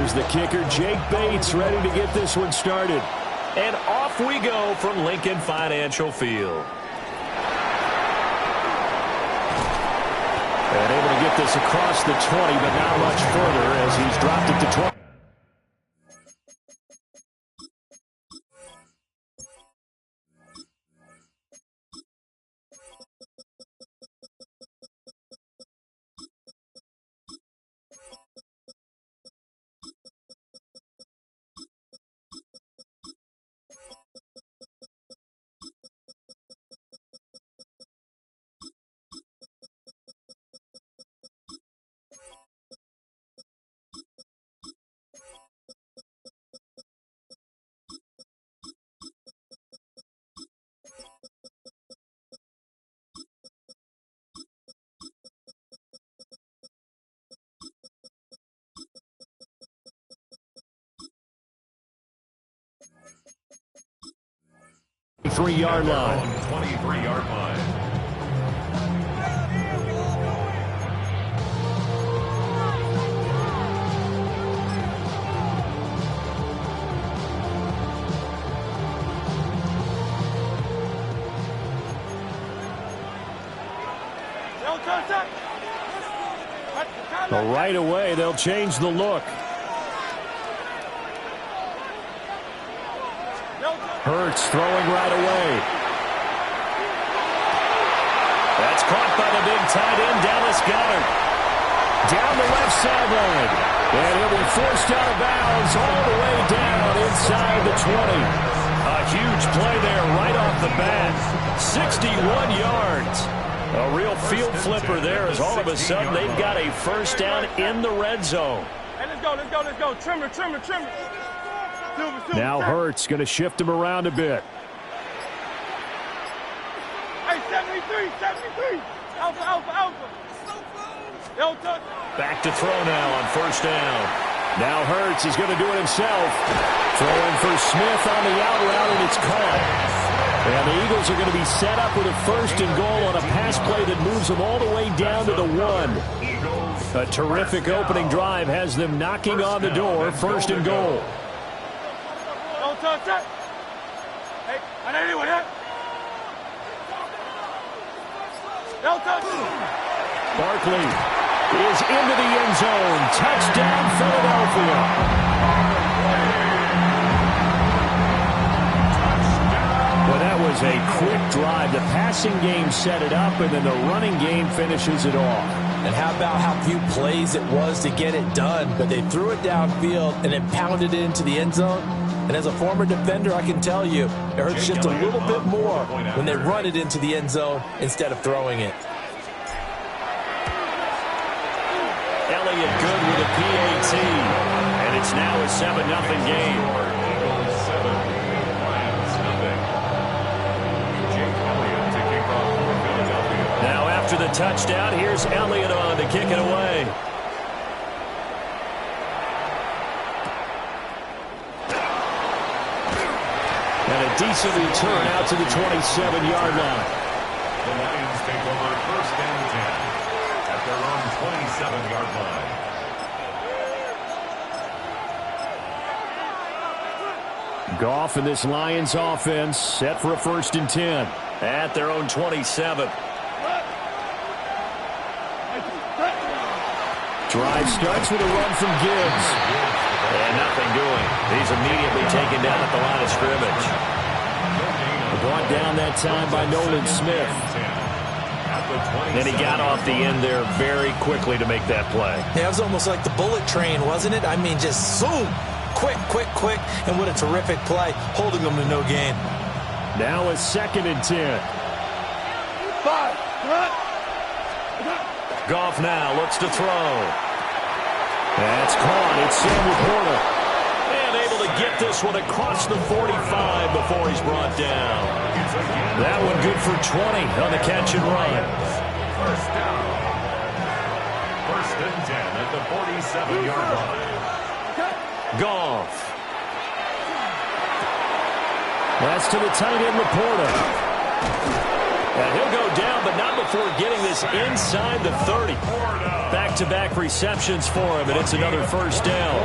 Here's the kicker, Jake Bates, ready to get this one started. And off we go from Lincoln Financial Field. And able to get this across the 20, but not much further as he's dropped it to 20. Yard line. 23-yard line. Well, right away, they'll change the look. Hurts throwing right away. That's caught by the big tight end, Dallas Goedert. Down the left sideline. And it will forced out of bounds all the way down inside the 20. A huge play there right off the bat. 61 yards. A real field flipper there as all of a sudden they've got a first down in the red zone. Hey, let's go. Trimmer. Now Hurts going to shift him around a bit. Hey, 73. Alpha. Back to throw now on first down. Now Hurts is going to do it himself. Throwing for Smith on the out route, and it's caught. And the Eagles are going to be set up with a first and goal on a pass play that moves them all the way down to the 1. A terrific opening drive has them knocking on the door. First and goal. Don't touch that. Hey, I know anyone here. Don't touch it. Barkley is into the end zone. Touchdown, Philadelphia. Well, that was a quick drive. The passing game set it up, and then the running game finishes it off. And how about how few plays it was to get it done? But they threw it downfield and then pounded it into the end zone. And as a former defender, I can tell you, it hurts just a little bit more when they run it into the end zone instead of throwing it. Elliott good with a PAT. And it's now a 7-0 game. Eagles 7, Lions nothing. Jake Elliott to kick off for Philadelphia. Now after the touchdown, here's Elliott on to kick it away. And a decent return out to the 27-yard line. The Lions take over first and 10 at their own 27-yard line. Goff and this Lions offense set for a first and 10. At their own 27. Drive starts with a run from Gibbs. And nothing doing. He's immediately taken down at the line of scrimmage. Brought down that time by Nolan Smith. Then he got off the end there very quickly to make that play. Yeah, it was almost like the bullet train, wasn't it? I mean, just zoom. Quick. And what a terrific play, holding them to no gain. Now a second and 10. Goff now looks to throw. That's caught. It's Sam Laporta. And able to get this one across the 45 before he's brought down. That one good for 20 on the catch and run. First down. First and 10 at the 47-yard line. Goff. That's to the tight end, Laporta. And he'll go down, but not before getting this inside the 30. Back-to-back receptions for him, and it's another first down.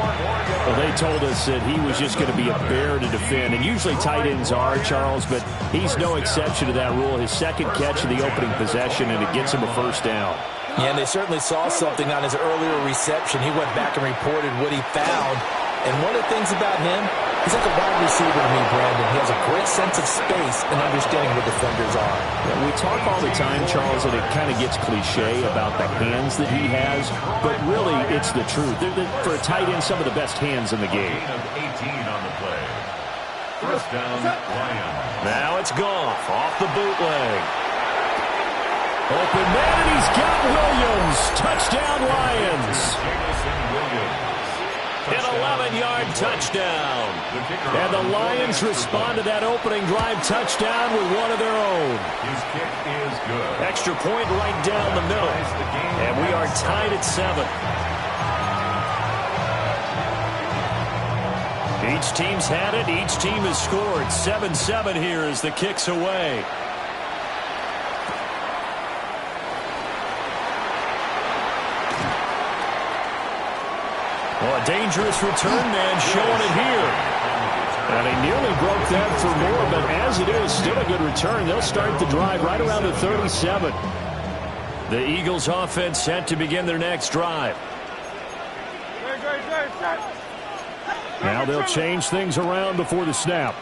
Well, they told us that he was just going to be a bear to defend, and usually tight ends are, Charles, but he's no exception to that rule. His second catch of the opening possession, and it gets him a first down. Yeah, and they certainly saw something on his earlier reception. He went back and reported what he found. And one of the things about him, he's like a wide receiver to me, Brandon. He has a great sense of space and understanding where defenders are. Yeah, we talk all the time, Charles, and it kind of gets cliche about the hands that he has, but really it's the truth. For a tight end, some of the best hands in the game. 18 on the play. First down, Lions. Now it's Goff off the bootleg. Open man, and he's got Williams. Touchdown, Lions. An 11-yard touchdown. And the Lions respond to that opening drive touchdown with one of their own. His kick is good. Extra point right down the middle. And we are tied at 7. Each team's had it. Each team has scored. 7-7 here as the kick's away. Well, a dangerous return man showing it here. And he nearly broke that for more, but as it is, still a good return. They'll start the drive right around the 37. The Eagles offense set to begin their next drive. Now they'll change things around before the snap.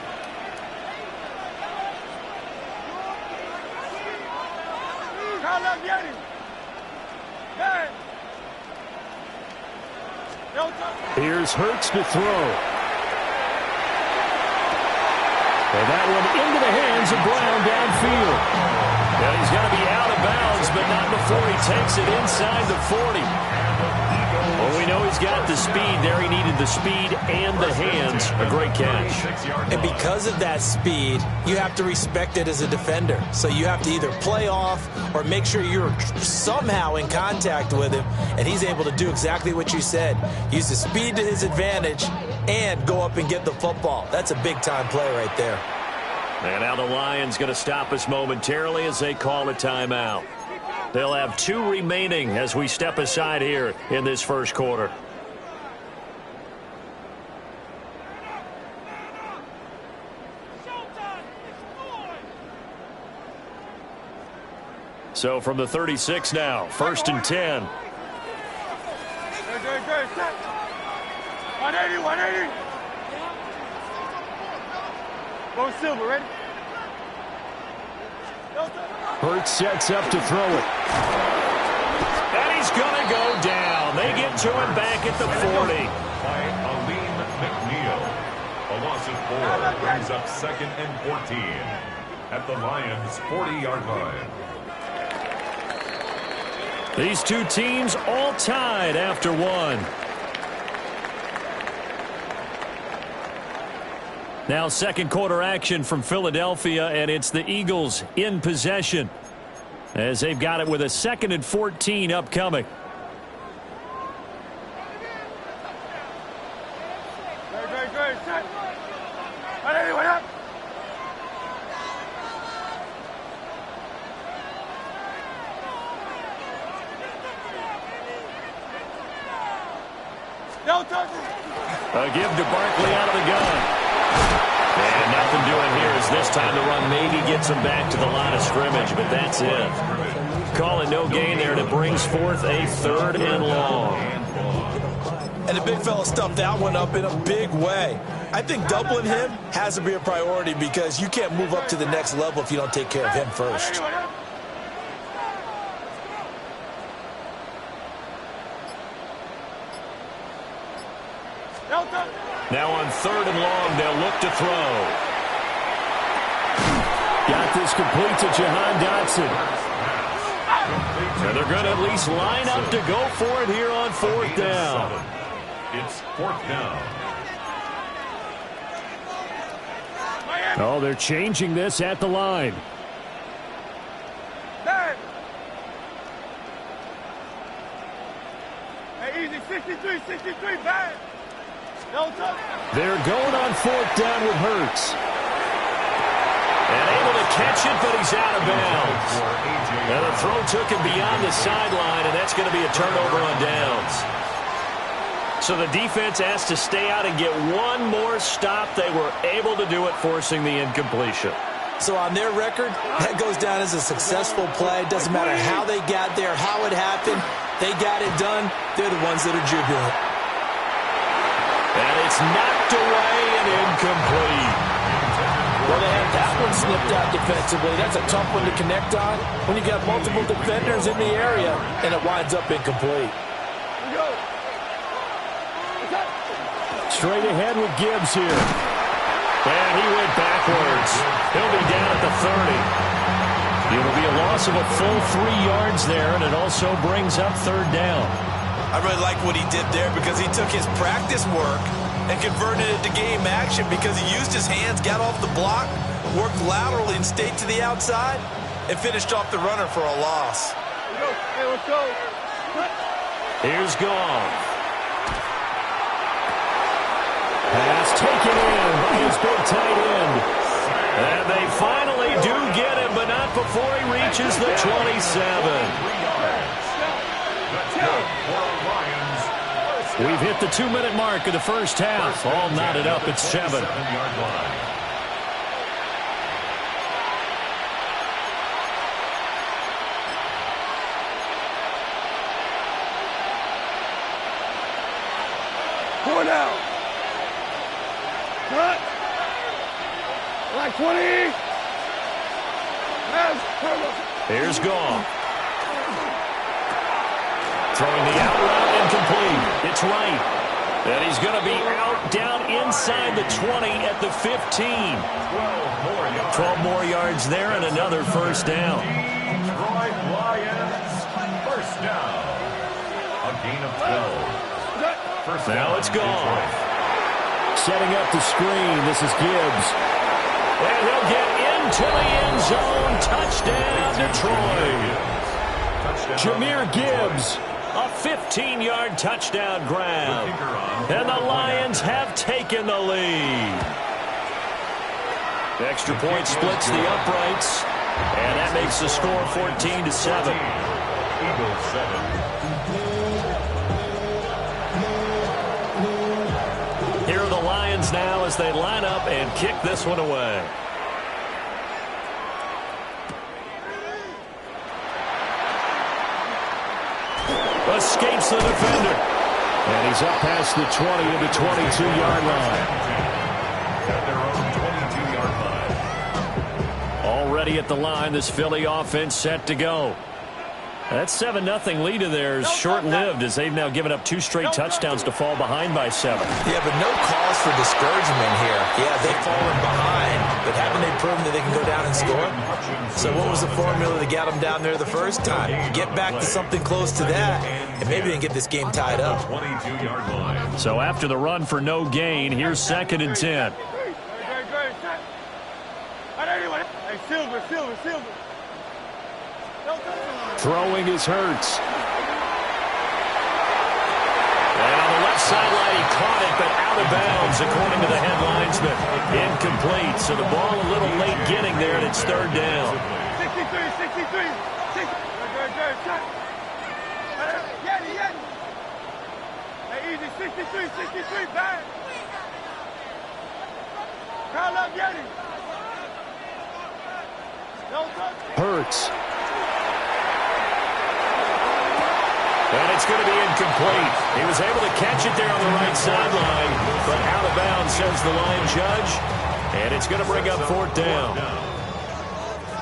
Here's Hurts to throw. And that one into the hands of Brown downfield. Now he's got to be out of bounds, but not before he takes it inside the 40. Well, we know he's got the speed there. He needed the speed and the hands. A great catch. And because of that speed, you have to respect it as a defender. So you have to either play off or make sure you're somehow in contact with him. And he's able to do exactly what you said. Use the speed to his advantage and go up and get the football. That's a big-time play right there. And now the Lions going to stop us momentarily as they call a timeout. They'll have 2 remaining as we step aside here in this first quarter. So from the 36 now, 1st and 10. 180, 180. Go Silver, ready? Hurts sets up to throw it. And he's going to go down. They get to him back at the 40. By Aleem McNeil. A loss of 4 brings up 2nd and 14 at the Lions' 40-yard line. These two teams all tied after 1. Now second quarter action from Philadelphia, and it's the Eagles in possession as they've got it with a 2nd and 14 upcoming. A give to Barkley out of the gun. And nothing doing here as this time the run maybe gets him back to the line of scrimmage, but that's it. Call it no gain there, and it brings forth a 3rd and long. And the big fella stuffed that one up in a big way. I think doubling him has to be a priority because you can't move up to the next level if you don't take care of him first. Now on 3rd and long, they'll look to throw. Got this complete to Jahan Dotson. And they're going to at least line up to go for it here on 4th down. It's 4th down. Oh, they're changing this at the line. Hey, easy, 63, bad. They're going on 4th down with Hurts. And able to catch it, but he's out of bounds. And a throw took him beyond the sideline, and that's going to be a turnover on downs. So the defense asked to stay out and get one more stop. They were able to do it, forcing the incompletion. So on their record, that goes down as a successful play. Doesn't matter how they got there, how it happened. They got it done. They're the ones that are jubilant. And it's knocked away and incomplete. Well, they had that one snipped out defensively. That's a tough one to connect on when you got multiple defenders in the area, and it winds up incomplete. Straight ahead with Gibbs here. And he went backwards. He'll be down at the 30. It'll be a loss of a full 3 yards there, and it also brings up third down. I really like what he did there because he took his practice work and converted it to game action because he used his hands, got off the block, worked laterally and stayed to the outside, and finished off the runner for a loss. Hey, let's go. Here's Goff. Pass taken in by his big tight end. And they finally do get him, but not before he reaches the 27. We've hit the 2-minute mark of the first half. All knotted up at 7. Going out. Cut. Like 20. Here's Goff. Throwing the out route incomplete. It's right. And he's going to be out down inside the 20 at the 15. 12 more yards there and another first down. Detroit Lions, first down. A gain of 12. Now it's Goff. Setting up the screen. This is Gibbs. And he'll get into the end zone. Touchdown, Detroit. Jahmyr Gibbs. A 15-yard touchdown grab. And the Lions have taken the lead. The extra point splits the uprights. And that makes the score 14-7. Eagles 7. Here are the Lions now as they line up and kick this one away. Escapes the defender. And he's up past the 20 into 22-yard line. At their own 22-yard line. Already at the line, this Philly offense set to go. That 7-0 lead of theirs short-lived as they've now given up 2 straight touchdowns to fall behind by 7. Yeah, but no cause for discouragement here. Yeah, they've fallen behind, but haven't they proven that they can go down and score? So what was the formula that got them down there the first time? Get back to something close to that, and maybe they can get this game tied up. 22-yard line. So after the run for no gain, here's 2nd and 10. Hey, Silver. Throwing is Hurts. And on the left sideline, he caught it, but out of bounds, according to the head linesman. Incomplete, so the ball a little late getting there, and it's third down. 63. Hey, easy, 63, back. Call up, Yeti. Hurts. And it's going to be incomplete. He was able to catch it there on the right sideline, but out of bounds, says the line judge. And it's going to bring up 4th down.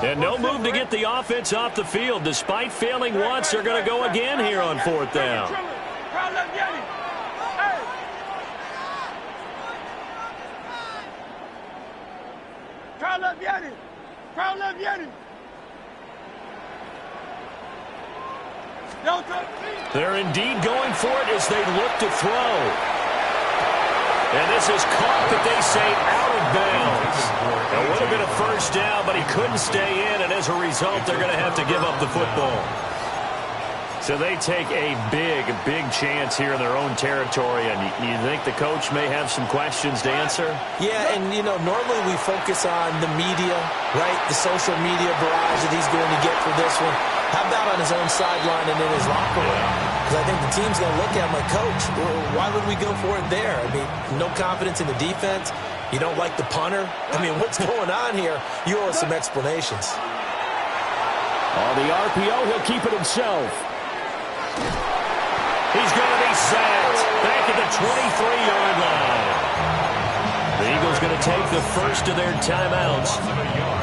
And no move to get the offense off the field. Despite failing once, they're going to go again here on 4th down. Crowd up, Yeti. They're indeed going for it as they look to throw. And this is caught, but they say out of bounds. It would have been a first down, but he couldn't stay in, and as a result, they're going to have to give up the football. So they take a big chance here in their own territory, and you think the coach may have some questions to answer? Yeah, and, you know, normally we focus on the media, right, the social media barrage that he's going to get for this one. How about on his own sideline and in his locker room? Because I think the team's going to look at him like, Coach, why would we go for it there? I mean, no confidence in the defense. You don't like the punter? I mean, what's going on here? You owe us some explanations. On the RPO, he'll keep it himself. He's going to be sacked back at the 23-yard line. The Eagles going to take the first of their timeouts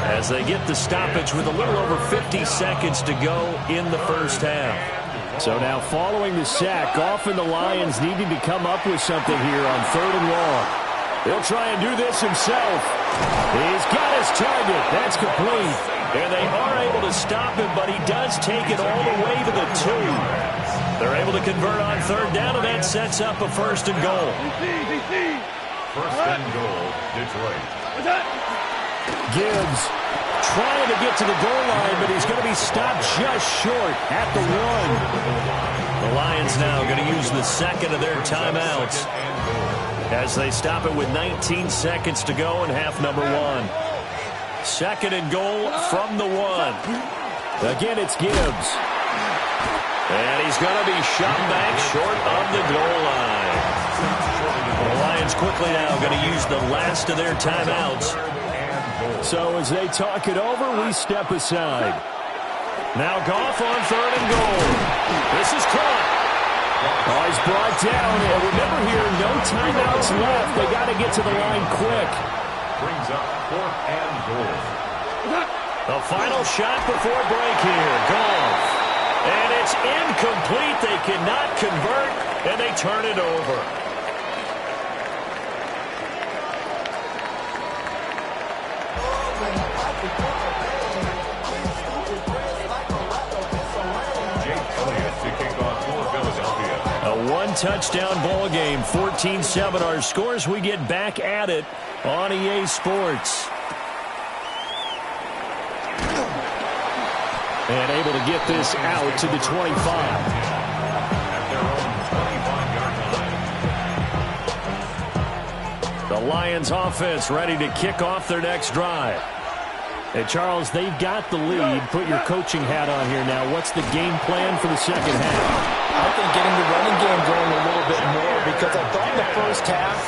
as they get the stoppage with a little over 50 seconds to go in the first half. So now following the sack, Goff and the Lions needing to come up with something here on 3rd and long. He'll try and do this himself. He's got his target. That's complete. And they are able to stop him, but he does take it all the way to the 2. They're able to convert on 3rd down, and that sets up a 1st and goal. 1st and goal, Detroit. Gibbs trying to get to the goal line, but he's going to be stopped just short at the 1. The Lions now going to use the second of their timeouts as they stop it with 19 seconds to go in half number 1. 2nd and goal from the 1. Again, it's Gibbs. And he's going to be shot back short of the goal line. The Lions quickly now going to use the last of their timeouts. So as they talk it over, we step aside. Now Goff on 3rd and goal. This is caught. Oh, he's brought down. And remember here, no timeouts left. They got to get to the line quick. Brings up 4th and goal. The final shot before break here. Goff. And it's incomplete. They cannot convert, and they turn it over. A one-touchdown ball game, 14-7. Our scores, we get back at it on EA Sports. And able to get this out to the 25. At their own 25-yard line. The Lions offense ready to kick off their next drive. Hey, Charles, they've got the lead. Put your coaching hat on here now. What's the game plan for the second half? I think getting the running game going a little bit more, because I thought in the first half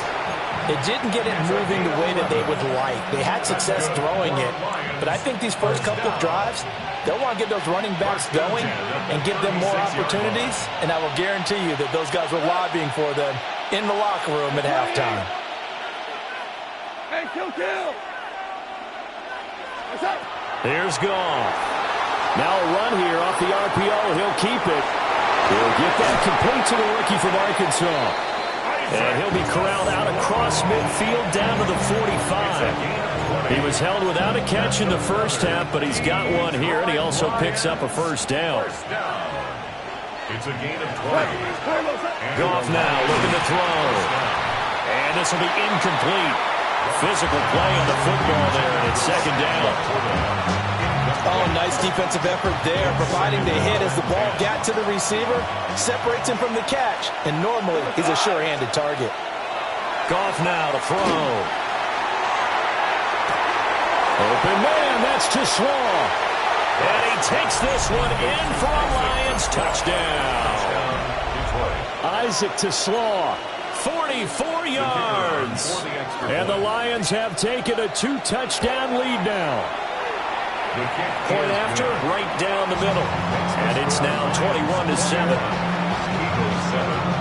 it didn't get it moving the way that they would like. They had success throwing it, but I think these first couple of drives, they'll want to get those running backs going and give them more opportunities, and I will guarantee you that those guys were lobbying for them in the locker room at halftime. Hey, kill! What's up? There's Goff. Now a run here off the RPO. He'll keep it. He'll get that complete to the rookie from Arkansas. And he'll be corralled out across midfield down to the 45. He was held without a catch in the first half, but he's got one here, and he also picks up a 1st down. It's a gain of 20. Goff now looking to throw. And this will be incomplete. Physical play on the football there, and it's 2nd down. Oh, nice defensive effort there, providing the hit as the ball got to the receiver, separates him from the catch, and normally he's a sure-handed target. Goff now to throw. Open man, that's to Slaw. And he takes this one in for a Lions touchdown. Isaac to Slaw. 44 yards. And the Lions have taken a 2-touchdown lead now. Point after, right down the middle. And it's now 21-7. Eagles 7.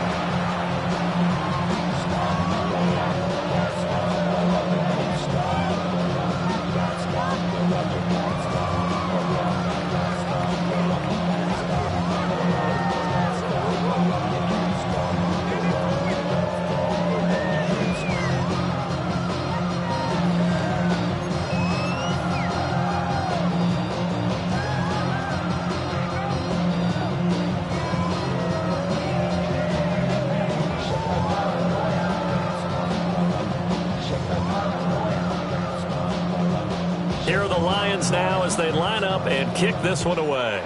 Here are the Lions now as they line up and kick this one away.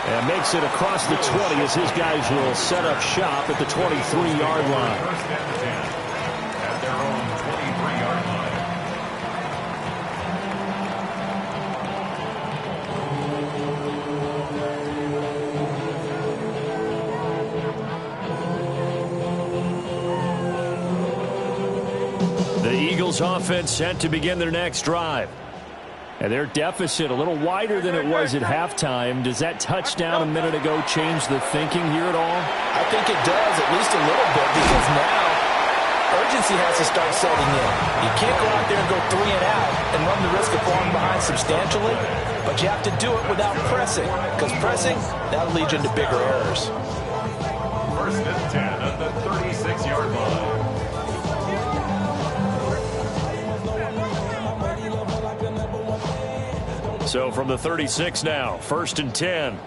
And makes it across the 20 as his guys will set up shop at the 23-yard line. First and 10 at their own The Eagles offense set to begin their next drive. And their deficit a little wider than it was at halftime. Does that touchdown a minute ago change the thinking here at all? I think it does, at least a little bit, because now urgency has to start setting in. You can't go out there and go 3 and out and run the risk of falling behind substantially, but you have to do it without pressing, because pressing, that'll lead you into bigger errors. First and 10 at the 36-yard line. So from the 36 now, first and 10.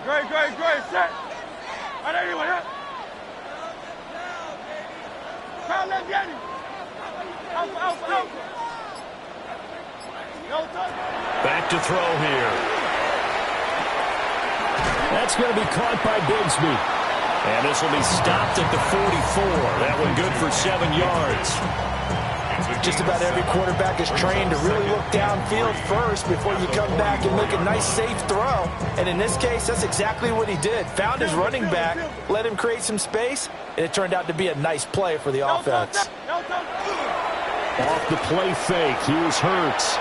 Great, set. And anyway, let's get it. Out. Back to throw here. That's going to be caught by Bigsby. And this will be stopped at the 44. That one good for 7 yards. Just about every quarterback is trained to really look downfield first before you come back and make a nice, safe throw. And in this case, that's exactly what he did. Found his running back, let him create some space, and it turned out to be a nice play for the offense. Off the play fake, here's Hurts.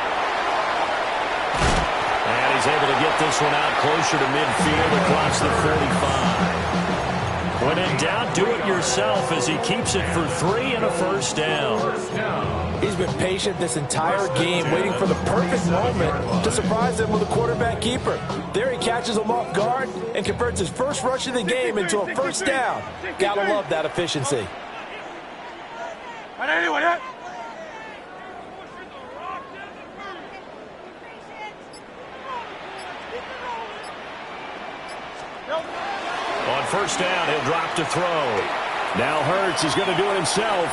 And he's able to get this one out closer to midfield across the 45. When in doubt, do it yourself as he keeps it for 3 and a first down. He's been patient this entire game, waiting for the perfect moment to surprise them with a quarterback keeper. There he catches him off guard and converts his first rush of the game into a first down. Gotta love that efficiency. And anyway, on first down, he'll drop to throw. Now Hurts is going to do it himself.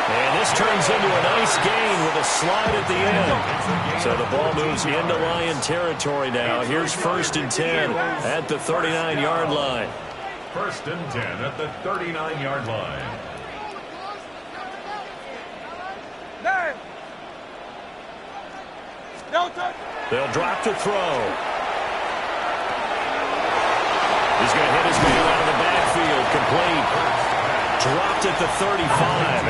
And this turns into a nice gain with a slide at the end. So the ball moves into Lion territory now. Here's first and 10 at the 39-yard line. First and 10 at the 39-yard line. They'll drop to throw. He's going to hit his man out of the backfield. Complete. Dropped at the 35.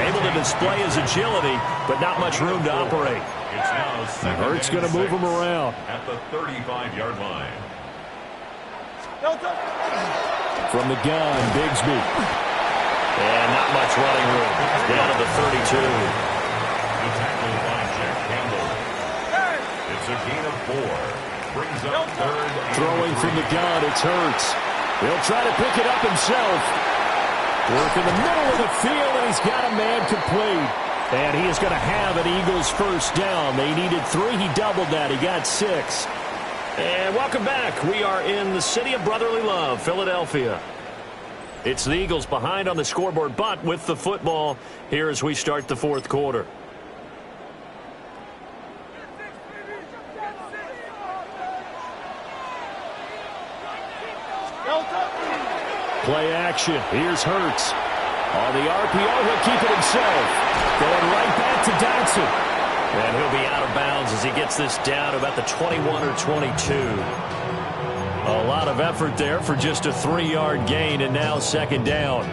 Able to display his agility, but not much room to operate. It's now second. Hurts going to move him around. At the 35-yard line. From the gun, Bigsby. And not much running room. Down to the 32. The tackle by Jack Campbell. It's a gain of 4. Brings up third. Throwing from the gun, it's Hurts. He'll try to pick it up himself. Work in the middle of the field, and he's got a man complete. And he is going to have an Eagles first down. They needed 3. He doubled that. He got 6. And welcome back. We are in the city of brotherly love, Philadelphia. It's the Eagles behind on the scoreboard, but with the football here as we start the fourth quarter. Play action. Here's Hurts. On the RPO, he'll keep it himself. Going right back to Dotson. And he'll be out of bounds as he gets this down about the 21 or 22. A lot of effort there for just a 3-yard gain, and now second down.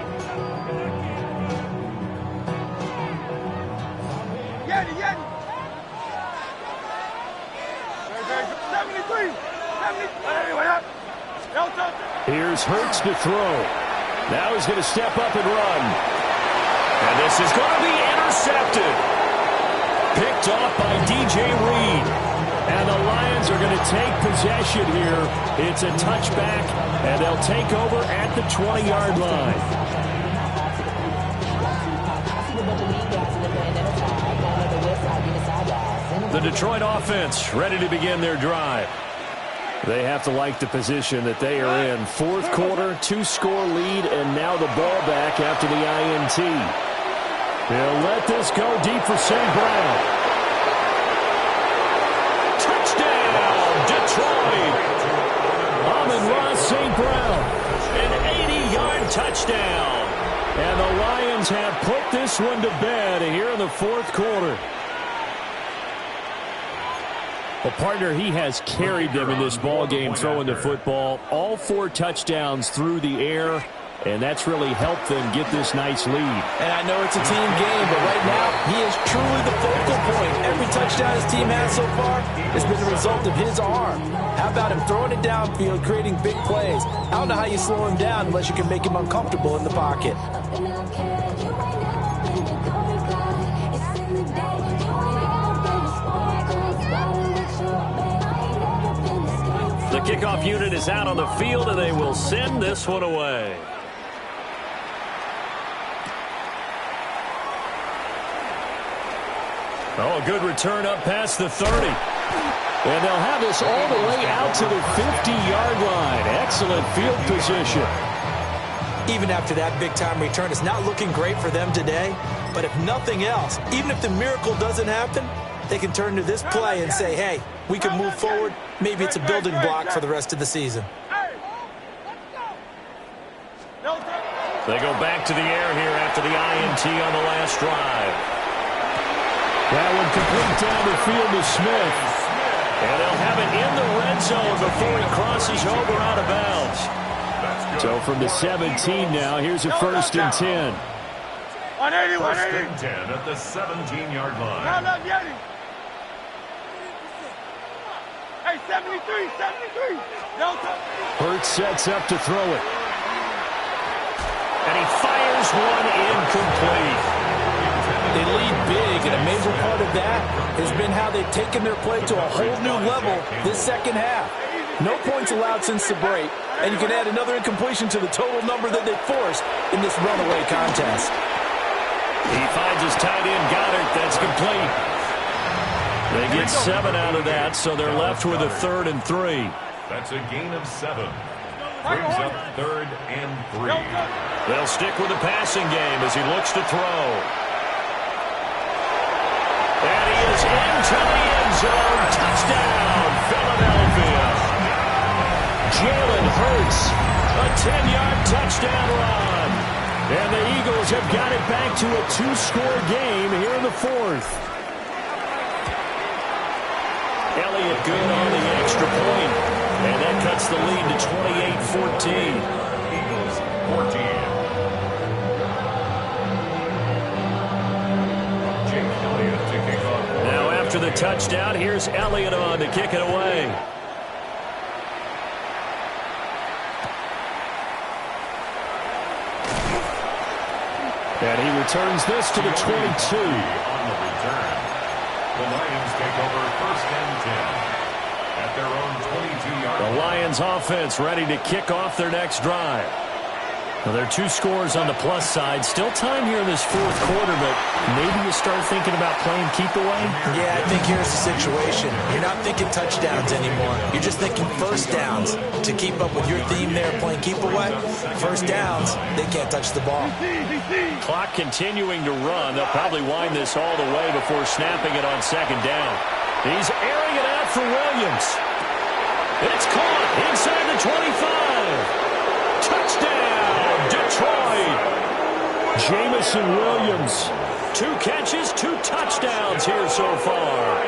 Here's Hurts to throw. Now he's going to step up and run. And this is going to be intercepted. Picked off by DJ Reed. And the Lions are going to take possession here. It's a touchback, and they'll take over at the 20-yard line. The Detroit offense ready to begin their drive. They have to like the position that they are in. Fourth quarter, 2-score lead, and now the ball back after the INT. They'll let this go deep for St. Brown. Touchdown, Detroit! Amon-Ra St. Brown, an 80-yard touchdown. And the Lions have put this one to bed here in the fourth quarter. Well, partner, he has carried them in this ball game, throwing the football. All 4 touchdowns through the air. And that's really helped them get this nice lead. And I know it's a team game, but right now, he is truly the focal point. Every touchdown his team has so far has been the result of his arm. How about him throwing it downfield, creating big plays? I don't know how you slow him down unless you can make him uncomfortable in the pocket. The kickoff unit is out on the field, and they will send this one away. Oh, a good return up past the 30. And they'll have this all the way out to the 50-yard line. Excellent field position. Even after that big-time return, it's not looking great for them today. But if nothing else, even if the miracle doesn't happen, they can turn to this play and say, hey, we can move forward. Maybe it's a building block for the rest of the season. They go back to the air here after the INT on the last drive. That one complete down the field to Smith. And they'll have it in the red zone before he crosses over out of bounds. So from the 17 now, here's a 1st and 10. 180, 180. 1st and 10 at the 17-yard line. Hey, 73, 73. Hurts sets up to throw it. And he fires one incomplete. They lead big, and a major part of that has been how they've taken their play to a whole new level this second half. No points allowed since the break, and you can add another incompletion to the total number that they forced in this runaway contest. He finds his tight end, Goddard. That's complete. They get 7 out of that, so they're left with a 3rd and 3. That's a gain of 7. Brings up 3rd and 3. They'll stick with the passing game as he looks to throw. And he is into the end zone. Touchdown, Philadelphia. Jalen Hurts, A 10-yard touchdown run. and the Eagles have got it back to a 2-score game here in the 4th. Elliott good on the extra point, and that cuts the lead to 28-14. Eagles 14. Now after the touchdown, here's Elliott on to kick it away. And he returns this to the 22. On the return, the Lions take over 1st and 10 at their own 22-yard line. The Lions offense ready to kick off their next drive. Well, there are 2 scores on the plus side. Still time here in this 4th quarter, but maybe you start thinking about playing keep away? Yeah, I think here's the situation. You're not thinking touchdowns anymore. You're just thinking first downs. To keep up with your theme there, playing keep away, first downs, they can't touch the ball. Clock continuing to run. They'll probably wind this all the way before snapping it on 2nd down. He's airing it out for Williams. It's caught inside the 25. Touchdown, Detroit. Jamison Williams. 2 catches, 2 touchdowns here so far.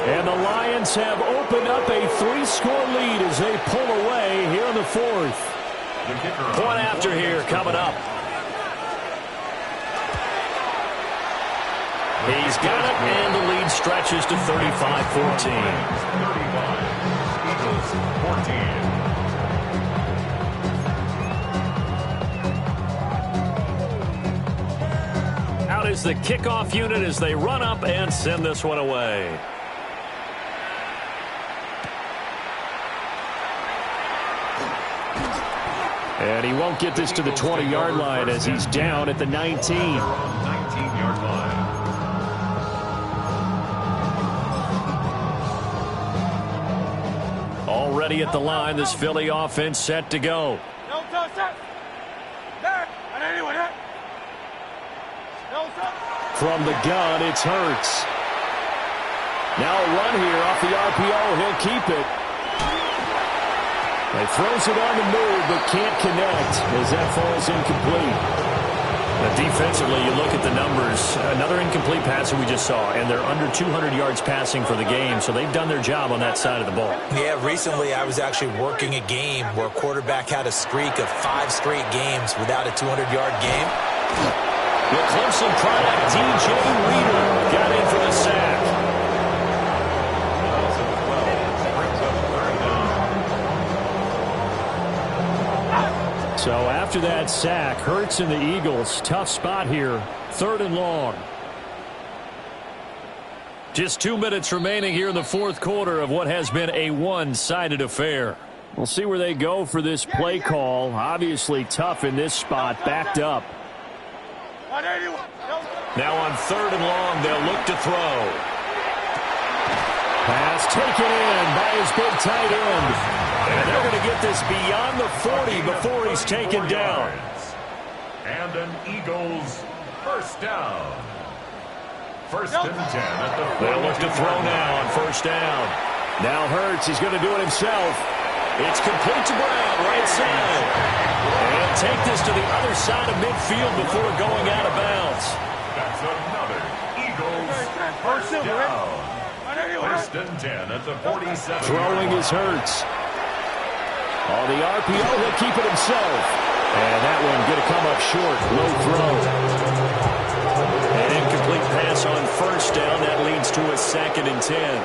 And the Lions have opened up a 3-score lead as they pull away here in the 4th. Point after here coming up. He's got it, and the lead stretches to 35-14. 35. Eagles 14. Out is the kickoff unit as they run up and send this one away. And he won't get this to the 20-yard line as he's down at the 19. 19-yard line. Already at the line, this Philly offense set to go. From the gun, it's Hurts. Now a run here off the RPO. He'll keep it. He throws it on the move, but can't connect as that falls incomplete. Defensively, you look at the numbers. Another incomplete complete pass that we just saw, and they're under 200 yards passing for the game, so they've done their job on that side of the ball. Yeah, recently I was actually working a game where a quarterback had a streak of 5 straight games without a 200-yard game. The Clemson product, DJ Reader, got in for the sack. So after that sack, Hurts and the Eagles, tough spot here, 3rd and long. Just 2 minutes remaining here in the 4th quarter of what has been a one-sided affair. We'll see where they go for this play call. Obviously tough in this spot, backed up. Now on 3rd and long, they'll look to throw. Pass taken in by his big tight end. And they're going to get this beyond the 40 before he's taken down. And an Eagles first down. 1st and 10 at the 40. They'll look to throw now on 1st down. Now Hurts, he's going to do it himself. It's complete to Brown, right side. And take this to the other side of midfield before going out of bounds. That's another Eagles first down. 1st and 10 at the 47. Throwing is Hurts. On the RPO, he'll keep it himself. And that one going to come up short. Low throw. An incomplete pass on 1st down. That leads to a 2nd and 10.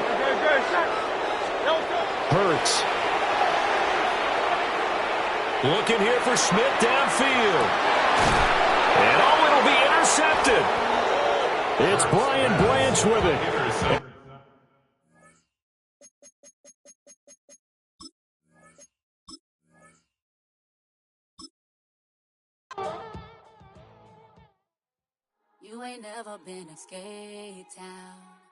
Hurts. Looking here for Smith downfield. And it'll be intercepted. It's Brian Branch with it. You ain't never been escape town.